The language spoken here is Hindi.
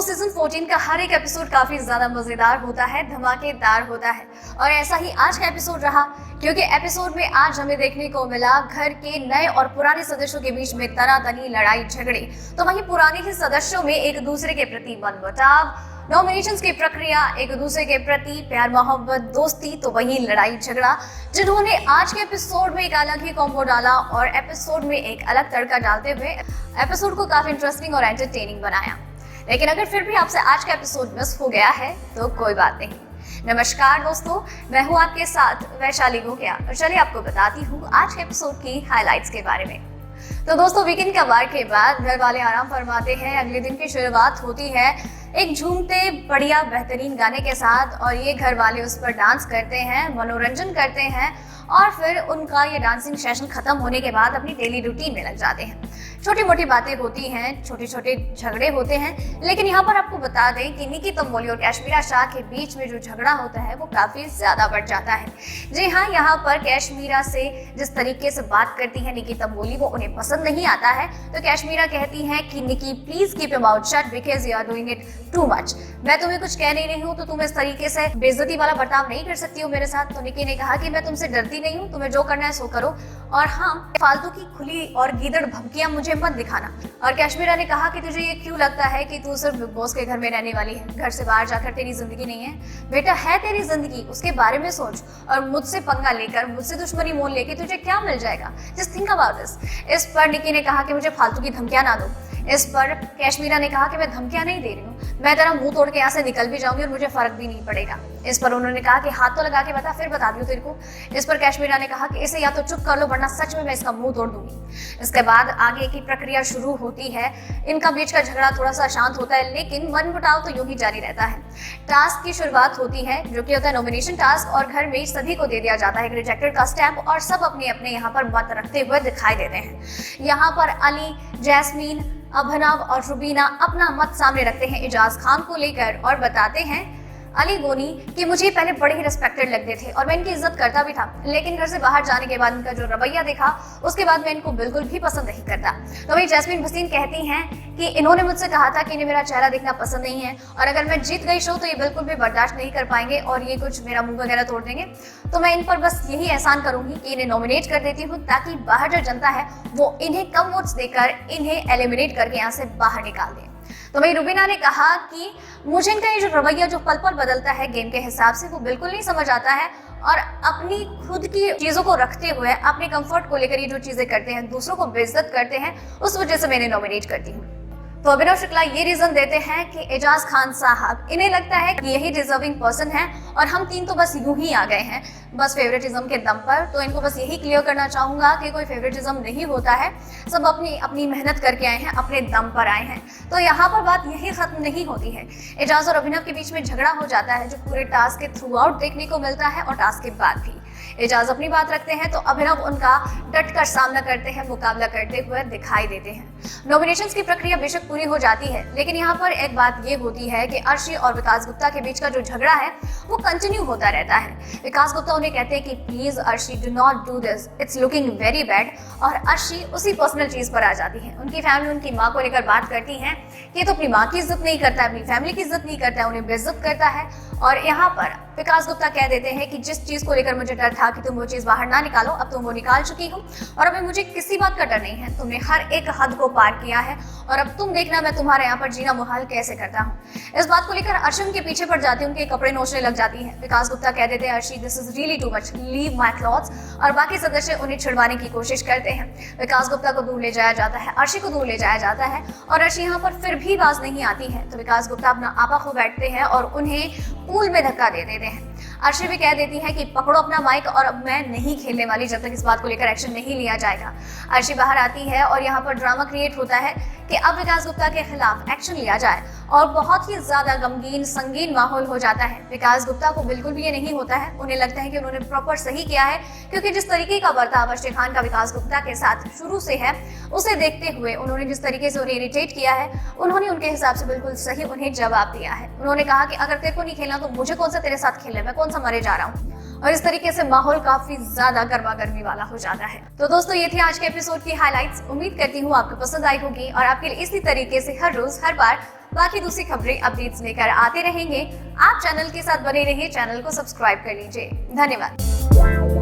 सीजन 14 का हर एक एपिसोड काफी ज्यादा मजेदार होता है, धमाकेदार होता है और ऐसा ही आज का एपिसोड रहा, क्योंकि एपिसोड में आज हमें देखने को मिला घर के नए और पुराने सदस्यों के बीच में तनातनी लड़ाई झगड़े। तो वहीं पुराने ही सदस्यों में एक दूसरे के प्रति मनमुटाव, नॉमिनेशंस की प्रक्रिया, एक दूसरे के प्रति प्यार मोहब्बत दोस्ती, तो वही लड़ाई झगड़ा जिन्होंने आज के एपिसोड में एक अलग ही कॉम्बो डाला और एपिसोड में एक अलग तड़का डालते हुए एपिसोड को काफी इंटरेस्टिंग और एंटरटेनिंग बनाया। लेकिन अगर फिर भी आपसे आज का एपिसोड मिस हो गया है तो कोई बात नहीं। नमस्कार दोस्तों, मैं हूँ आपके साथ वैशाली गोकिया और चलिए आपको बताती हूँ आज के एपिसोड की हाइलाइट्स के बारे में। तो दोस्तों, वीकेंड का वार के बाद घर वाले आराम फरमाते हैं। अगले दिन की शुरुआत होती है एक झूमते बढ़िया बेहतरीन गाने के साथ और ये घर वाले उस पर डांस करते हैं, मनोरंजन करते हैं और फिर उनका ये डांसिंग सेशन खत्म होने के बाद अपनी डेली रूटीन में लग जाते हैं। छोटी मोटी बातें होती हैं, छोटे छोटे झगड़े होते हैं, लेकिन यहाँ पर आपको बता दें कि निकी तंबोली और कैशमीरा शाह के बीच में जो झगड़ा होता है वो काफी ज्यादा बढ़ जाता है। जी हाँ, यहाँ पर कैशमीरा से जिस तरीके से बात करती है निकी तंबोली वो उन्हें पसंद नहीं आता है। तो कैशमीरा कहती है कि Nikki please keep your mouth shut because you are doing it too much. मैं तुम्हें कुछ कह नहीं रही हूँ तो तुम इस तरीके से बेइज्जती वाला बर्ताव नहीं कर सकती हो मेरे साथ। तो निकी ने कहा कि मैं तुमसे डरती नहीं हूँ, तुम्हें जो करना है सो करो और हाँ, फालतू की खुली और गीदड़ भभकियां मुझे मत दिखाना। और कैशमीरा ने कहा कि तुझे ये क्यों लगता है कि तू सिर्फ बिग बॉस के घर में रहने वाली है, घर से बाहर जाकर तेरी जिंदगी नहीं है। बेटा, है तेरी जिंदगी, उसके बारे में सोच और मुझसे पंगा लेकर, मुझसे दुश्मनी मोल लेके तुझे क्या मिल जाएगा। Just think about this. इस पर निकी ने कहा कि मुझे फालतू की धमकियां ना दो। इस पर कैशमीरा ने कहा कि मैं धमकियां नहीं दे रही हूँ, मैं तेरा मुंह तोड़ के यहाँ से निकल भी जाऊंगी और मुझे फर्क भी नहीं पड़ेगा। इस पर उन्होंने कहा कि हाथ तो लगा के बता, फिर बता दियो तेरे को। इस पर कैशमीरा ने कहा कि इसे या तो चुप कर लो वरना सच में मैं इसका मुंह तोड़ दूंगी। इसके बाद आगे की प्रक्रिया शुरू होती है। इनका बीच का झगड़ा थोड़ा सा शांत होता है, लेकिन मनमुटाव तो यूं ही जारी रहता है। टास्क की शुरुआत होती है जो कि होता है नॉमिनेशन टास्क और घर में सभी को दे दिया जाता है रिजेक्टेड का स्टैम्प और सब अपने अपने यहाँ पर मत रखते हुए दिखाई देते हैं। यहाँ पर अली, जैस्मीन, अभिनव और रुबीना अपना मत सामने रखते हैं एजाज खान को लेकर और बताते हैं अली गोनी कि मुझे पहले बड़े ही रिस्पेक्टेड लगते थे और मैं इनकी इज्जत करता भी था, लेकिन घर से बाहर जाने के बाद इनका जो रवैया देखा उसके बाद मैं इनको बिल्कुल भी पसंद नहीं करता। तो वही जैस्मीन भसीन कहती हैं कि इन्होंने मुझसे कहा था कि इन्हें मेरा चेहरा देखना पसंद नहीं है और अगर मैं जीत गई शो तो ये बिल्कुल भी बर्दाश्त नहीं कर पाएंगे और ये कुछ मेरा मुंह वगैरह तोड़ देंगे। तो मैं इन पर बस यही एहसान करूंगी कि इन्हें नॉमिनेट कर देती हूँ ताकि बाहर जो जनता है वो इन्हें कम वोट्स देकर इन्हें एलिमिनेट करके यहाँ से बाहर निकाल दे। तो वही रुबीना ने कहा कि मुझे इनका ये जो रवैया जो पल पल बदलता है गेम के हिसाब से वो बिल्कुल नहीं समझ आता है और अपनी खुद की चीजों को रखते हुए अपने कंफर्ट को लेकर ये जो चीजें करते हैं, दूसरों को बेइज्जत करते हैं, उस वजह से मैंने नॉमिनेट करती हूँ। तो अभिनव शुक्ला ये रीजन देते हैं कि एजाज खान साहब, इन्हें लगता है कि यही डिजर्विंग पर्सन है और हम तीन तो बस यूं ही आ गए हैं बस फेवरेटिज्म के दम पर। तो इनको बस यही क्लियर करना चाहूंगा कि कोई फेवरेटिज्म नहीं होता है, सब अपनी अपनी मेहनत करके आए हैं, अपने दम पर आए हैं। तो यहाँ पर बात यही खत्म नहीं होती है। एजाज और अभिनव के बीच में झगड़ा हो जाता है जो पूरे टास्क के थ्रू आउट देखने को मिलता है और टास्क के बाद भी एजाज अपनी बात रखते हैं तो अभिनव उनका डट कर सामना करते हैं, मुकाबला करते हुए दिखाई देते हैं। नॉमिनेशंस की प्रक्रिया बेशक पूरी हो जाती है, लेकिन यहाँ पर एक बात ये होती है कि अर्शी और विकास गुप्ता के बीच का जो झगड़ा है वो कंटिन्यू होता रहता है। विकास गुप्ता उन्हें कहते हैं कि please Arshi do not do this, it's looking very bad और अर्शी उसी पर्सनल चीज पर आ जाती है। उनकी फैमिली उनकी माँ को लेकर बात करती है कि तो अपनी माँ की इज्जत नहीं करता है, अपनी फैमिली की इज्जत नहीं करता है, उन्हें बेइज्जत करता है। और यहाँ पर विकास गुप्ता कह देते हैं कि जिस चीज को लेकर मुझे डर था कि तुम वो चीज बाहर ना निकालो, अब तुम वो निकाल चुकी हो और अभी मुझे किसी बात का डर नहीं है। तुमने हर एक हद को पार किया है और अब तुम देखना मैं तुम्हारे यहाँ पर जीना मुहाल कैसे करता हूँ। इस बात को लेकर अर्शी उनके पीछे पड़ जाती है, उनके कपड़े नोचने लग जाती है। विकास गुप्ता कह देते हैं Arshi this is really too much, leave my clothes और बाकी सदस्य उन्हें छिड़वाने की कोशिश करते हैं। विकास गुप्ता को दूर ले जाया जाता है, अर्शी को दूर ले जाया जाता है और अर्शी यहाँ पर फिर भी बाज नहीं आती है। तो विकास गुप्ता अपना आपा खो बैठते हैं और उन्हें पूल में धक्का दे देते हैं। अर्शी भी कह देती है कि पकड़ो अपना माइक और अब मैं नहीं खेलने वाली जब तक इस बात को लेकर एक्शन नहीं लिया जाएगा। अर्शी बाहर आती है और यहाँ पर ड्रामा क्रिएट होता है कि अब विकास गुप्ता के खिलाफ एक्शन लिया जाए और बहुत ही ज्यादा गमगीन संगीन माहौल हो जाता है। विकास गुप्ता को बिल्कुल भी ये नहीं होता है, उन्हें लगता है कि उन्होंने प्रॉपर सही किया है क्योंकि जिस तरीके का बर्ताव अर्शी खान का विकास गुप्ता के साथ शुरू से है उसे देखते हुए उन्होंने जिस तरीके से उन्हें इरिटेट किया है, उन्होंने उनके हिसाब से बिल्कुल सही उन्हें जवाब दिया है। उन्होंने कहा कि अगर तेरे को नहीं खेलना तो मुझे कौन सा तेरे साथ खेलना है, मैं कौन सा मरे जा रहा हूँ। और इस तरीके से माहौल काफी ज्यादा गर्मा गर्मी वाला हो जाता है। तो दोस्तों, ये थी आज के एपिसोड की हाइलाइट्स। उम्मीद करती हूँ आपको पसंद आई होगी और आपके लिए इसी तरीके से हर रोज हर बार बाकी दूसरी खबरें अपडेट्स लेकर आते रहेंगे। आप चैनल के साथ बने रहिए, चैनल को सब्सक्राइब कर लीजिए। धन्यवाद।